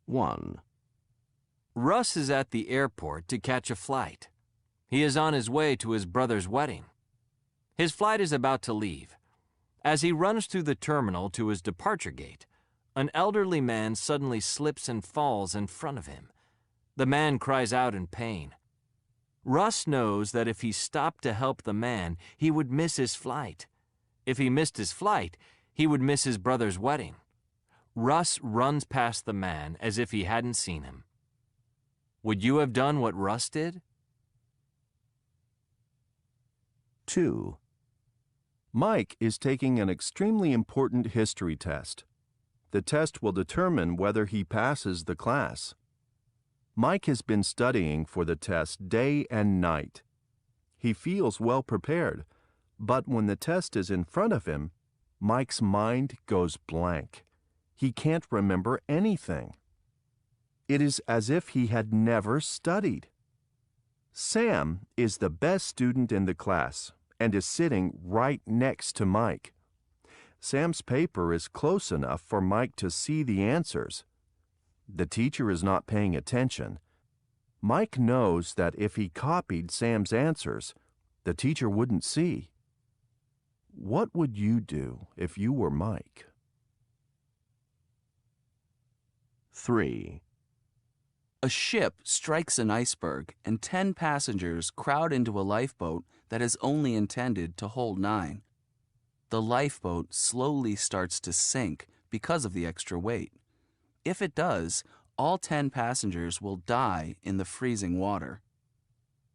1. Russ is at the airport to catch a flight. He is on his way to his brother's wedding. His flight is about to leave. As he runs through the terminal to his departure gate, an elderly man suddenly slips and falls in front of him. The man cries out in pain. Russ knows that if he stopped to help the man, he would miss his flight. If he missed his flight, he would miss his brother's wedding. Russ runs past the man as if he hadn't seen him. Would you have done what Russ did? 2. Mike is taking an extremely important history test. The test will determine whether he passes the class. Mike has been studying for the test day and night. He feels well prepared, but when the test is in front of him, Mike's mind goes blank. He can't remember anything. It is as if he had never studied. Sam is the best student in the class and is sitting right next to Mike. Sam's paper is close enough for Mike to see the answers. The teacher is not paying attention. Mike knows that if he copied Sam's answers, the teacher wouldn't see. What would you do if you were Mike? 3. A ship strikes an iceberg and 10 passengers crowd into a lifeboat that is only intended to hold 9. The lifeboat slowly starts to sink because of the extra weight. If it does, all 10 passengers will die in the freezing water.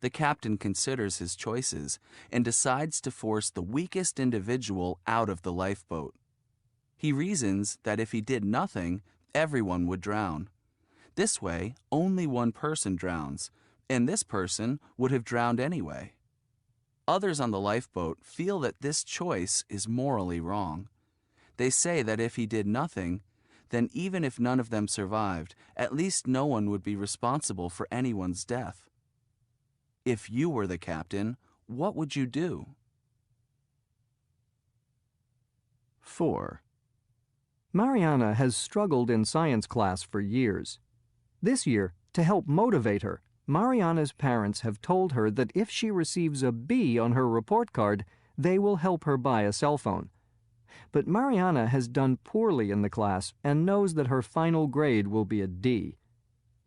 The captain considers his choices and decides to force the weakest individual out of the lifeboat. He reasons that if he did nothing, everyone would drown. This way, only one person drowns, and this person would have drowned anyway. Others on the lifeboat feel that this choice is morally wrong. They say that if he did nothing, then even if none of them survived, at least no one would be responsible for anyone's death. If you were the captain, what would you do? 4. Mariana has struggled in science class for years. This year, to help motivate her, Mariana's parents have told her that if she receives a B on her report card, they will help her buy a cell phone. But Mariana has done poorly in the class and knows that her final grade will be a D.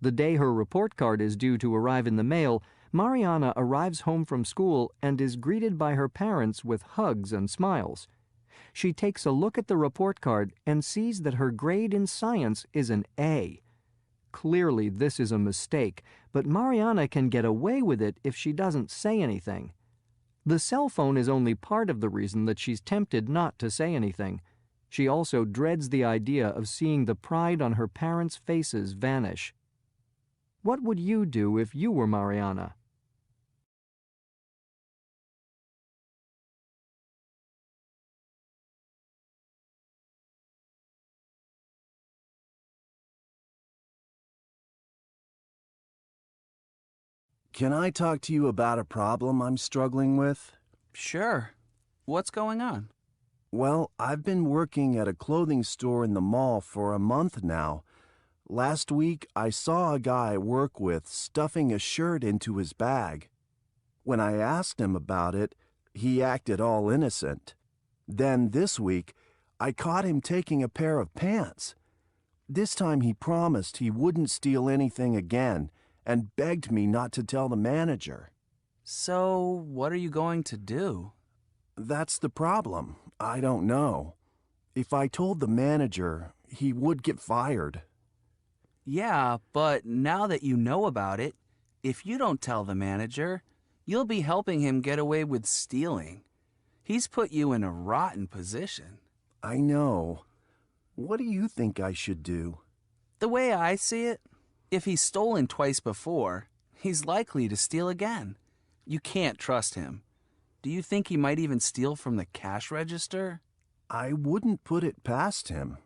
The day her report card is due to arrive in the mail, Mariana arrives home from school and is greeted by her parents with hugs and smiles. She takes a look at the report card and sees that her grade in science is an A. Clearly, this is a mistake, but Mariana can get away with it if she doesn't say anything. The cell phone is only part of the reason that she's tempted not to say anything. She also dreads the idea of seeing the pride on her parents' faces vanish. What would you do if you were Mariana? Can I talk to you about a problem I'm struggling with? Sure. What's going on? Well, I've been working at a clothing store in the mall for a month now. Last week, I saw a guy I work with stuffing a shirt into his bag. When I asked him about it, he acted all innocent. Then this week, I caught him taking a pair of pants. This time he promised he wouldn't steal anything again and begged me not to tell the manager. So, what are you going to do? That's the problem. I don't know. If I told the manager, he would get fired. Yeah, but now that you know about it, if you don't tell the manager, you'll be helping him get away with stealing. He's put you in a rotten position. I know. What do you think I should do? The way I see it, if he's stolen twice before, he's likely to steal again. You can't trust him. Do you think he might even steal from the cash register? I wouldn't put it past him.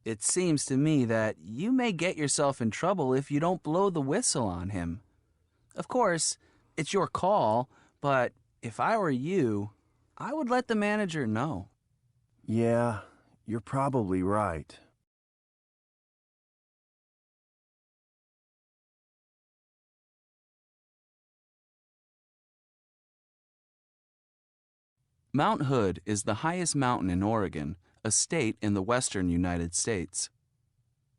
It seems to me that you may get yourself in trouble if you don't blow the whistle on him. Of course, it's your call, but if I were you, I would let the manager know. Yeah, you're probably right. Mount Hood is the highest mountain in Oregon, a state in the western United States.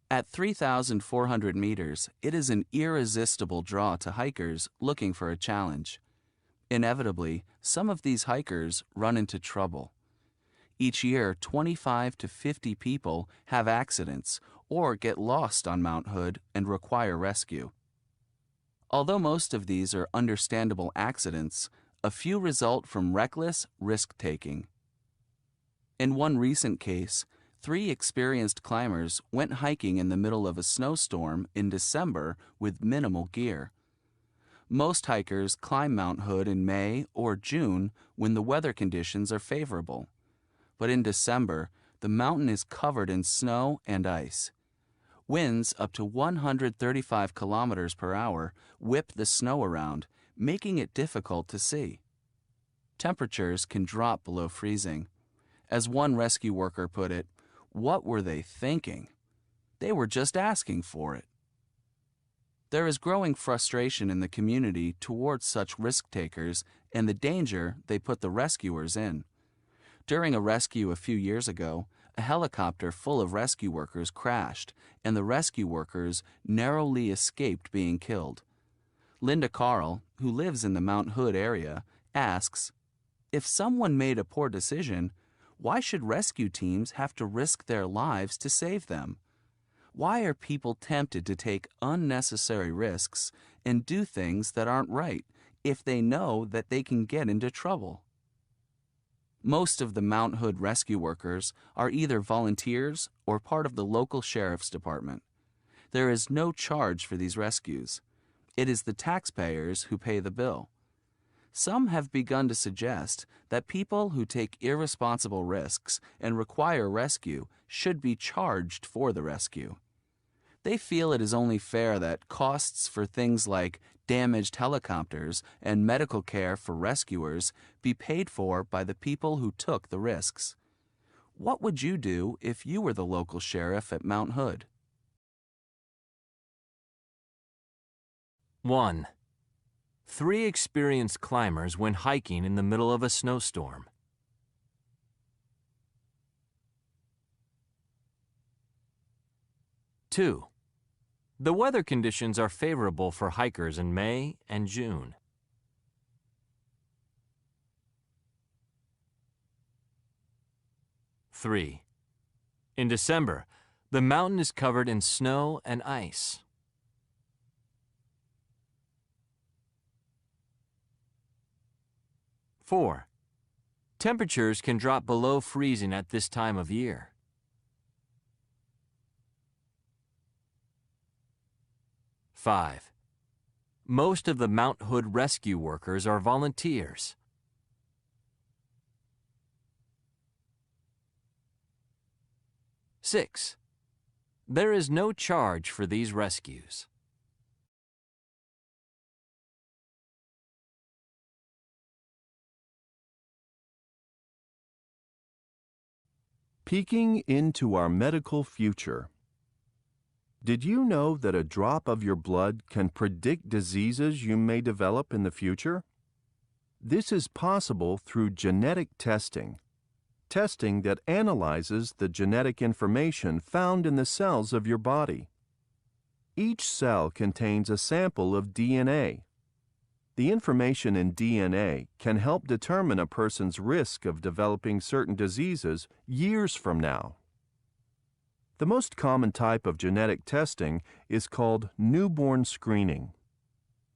At 3,400 meters, it is an irresistible draw to hikers looking for a challenge. Inevitably, some of these hikers run into trouble. Each year, 25 to 50 people have accidents or get lost on Mount Hood and require rescue. Although most of these are understandable accidents, a few result from reckless risk-taking. In one recent case, 3 experienced climbers went hiking in the middle of a snowstorm in December with minimal gear. Most hikers climb Mount Hood in May or June when the weather conditions are favorable. But in December, the mountain is covered in snow and ice. Winds up to 135 kilometers per hour whip the snow around, making it difficult to see. Temperatures can drop below freezing. As one rescue worker put it, "What were they thinking? They were just asking for it." There is growing frustration in the community towards such risk-takers and the danger they put the rescuers in. During a rescue a few years ago, a helicopter full of rescue workers crashed, and the rescue workers narrowly escaped being killed. Linda Carl, who lives in the Mount Hood area, asks, "If someone made a poor decision, why should rescue teams have to risk their lives to save them? Why are people tempted to take unnecessary risks and do things that aren't right if they know that they can get into trouble?" Most of the Mount Hood rescue workers are either volunteers or part of the local sheriff's department. There is no charge for these rescues. It is the taxpayers who pay the bill. Some have begun to suggest that people who take irresponsible risks and require rescue should be charged for the rescue. They feel it is only fair that costs for things like damaged helicopters and medical care for rescuers be paid for by the people who took the risks. What would you do if you were the local sheriff at Mount Hood? 1. 3 experienced climbers went hiking in the middle of a snowstorm. 2. The weather conditions are favorable for hikers in May and June. 3. In December, the mountain is covered in snow and ice. 4. Temperatures can drop below freezing at this time of year. 5. Most of the Mount Hood rescue workers are volunteers. 6. There is no charge for these rescues. Peeking into our medical future. Did you know that a drop of your blood can predict diseases you may develop in the future? This is possible through genetic testing that analyzes the genetic information found in the cells of your body. Each cell contains a sample of DNA. The information in DNA can help determine a person's risk of developing certain diseases years from now. The most common type of genetic testing is called newborn screening.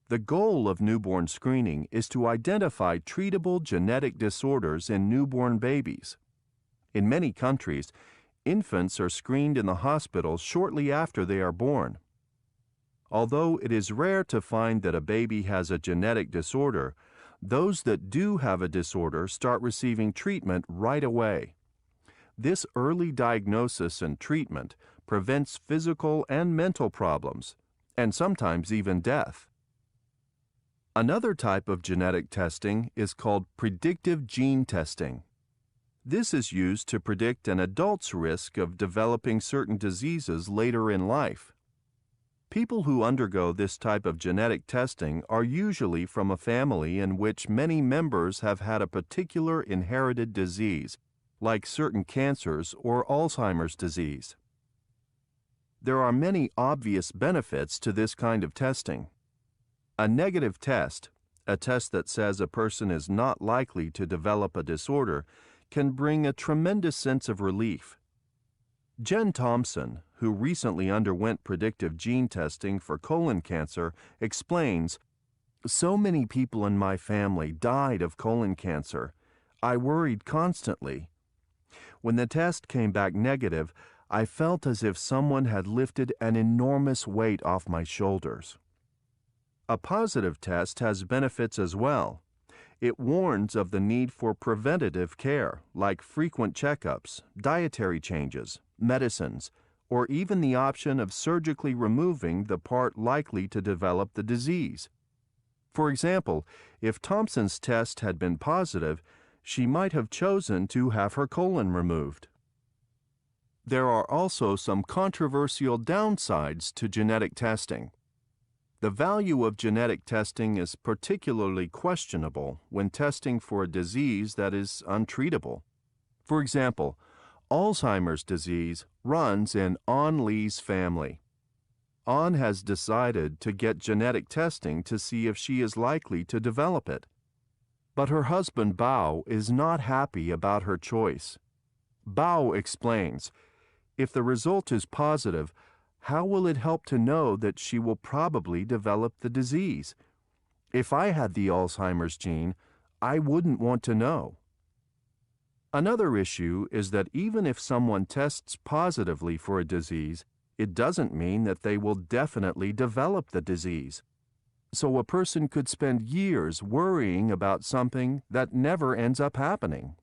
The goal of newborn screening is to identify treatable genetic disorders in newborn babies. In many countries, infants are screened in the hospital shortly after they are born. Although it is rare to find that a baby has a genetic disorder, those that do have a disorder start receiving treatment right away. This early diagnosis and treatment prevents physical and mental problems, and sometimes even death. Another type of genetic testing is called predictive gene testing. This is used to predict an adult's risk of developing certain diseases later in life. People who undergo this type of genetic testing are usually from a family in which many members have had a particular inherited disease, like certain cancers or Alzheimer's disease. There are many obvious benefits to this kind of testing. A negative test, a test that says a person is not likely to develop a disorder, can bring a tremendous sense of relief. Jen Thompson, who recently underwent predictive gene testing for colon cancer, explains, "So many people in my family died of colon cancer. I worried constantly. When the test came back negative, I felt as if someone had lifted an enormous weight off my shoulders." A positive test has benefits as well. It warns of the need for preventative care, like frequent checkups, dietary changes, medicines, or even the option of surgically removing the part likely to develop the disease. For example, if Thompson's test had been positive, she might have chosen to have her colon removed. There are also some controversial downsides to genetic testing. The value of genetic testing is particularly questionable when testing for a disease that is untreatable. For example, Alzheimer's disease runs in An Lee's family. An has decided to get genetic testing to see if she is likely to develop it. But her husband Bao is not happy about her choice. Bao explains, "If the result is positive, how will it help to know that she will probably develop the disease? If I had the Alzheimer's gene, I wouldn't want to know." Another issue is that even if someone tests positively for a disease, it doesn't mean that they will definitely develop the disease. So a person could spend years worrying about something that never ends up happening.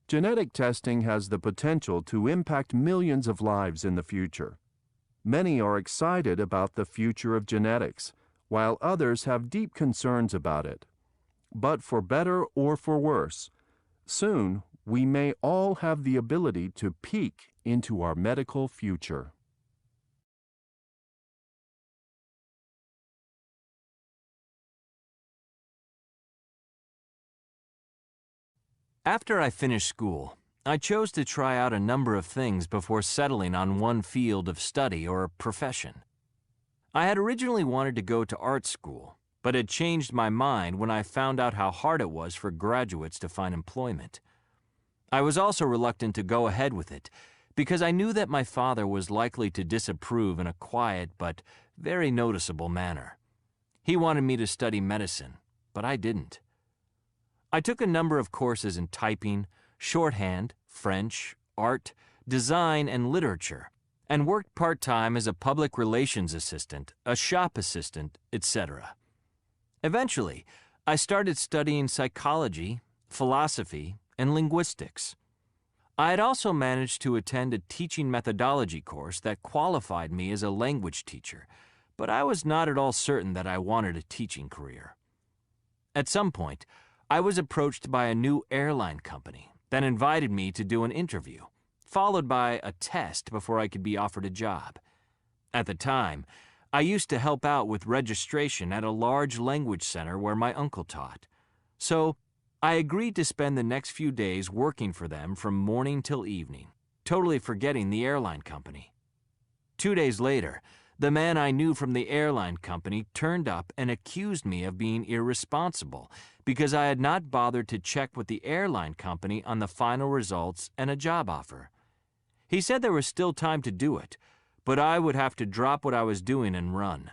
Genetic testing has the potential to impact millions of lives in the future. Many are excited about the future of genetics, while others have deep concerns about it. But for better or for worse, soon we may all have the ability to peek into our medical future. After I finished school, I chose to try out a number of things before settling on one field of study or profession. I had originally wanted to go to art school, but had changed my mind when I found out how hard it was for graduates to find employment. I was also reluctant to go ahead with it because I knew that my father was likely to disapprove in a quiet but very noticeable manner. He wanted me to study medicine, but I didn't. I took a number of courses in typing, shorthand, French, art, design, and literature, and worked part-time as a public relations assistant, a shop assistant, etc. Eventually, I started studying psychology, philosophy, and linguistics. I had also managed to attend a teaching methodology course that qualified me as a language teacher, but I was not at all certain that I wanted a teaching career. At some point, I was approached by a new airline company that invited me to do an interview, followed by a test before I could be offered a job. At the time, I used to help out with registration at a large language center where my uncle taught. So I agreed to spend the next few days working for them from morning till evening, totally forgetting the airline company. 2 days later, the man I knew from the airline company turned up and accused me of being irresponsible because I had not bothered to check with the airline company on the final results and a job offer. He said there was still time to do it, but I would have to drop what I was doing and run.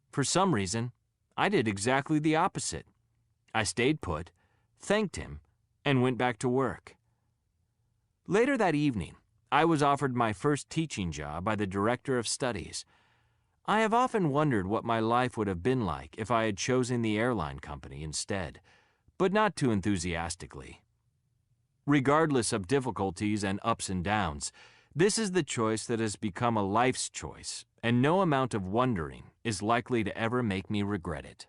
For some reason, I did exactly the opposite. I stayed put, thanked him, and went back to work. Later that evening, I was offered my first teaching job by the director of studies. I have often wondered what my life would have been like if I had chosen the airline company instead, but not too enthusiastically. Regardless of difficulties and ups and downs, this is the choice that has become a life's choice, and no amount of wondering is likely to ever make me regret it.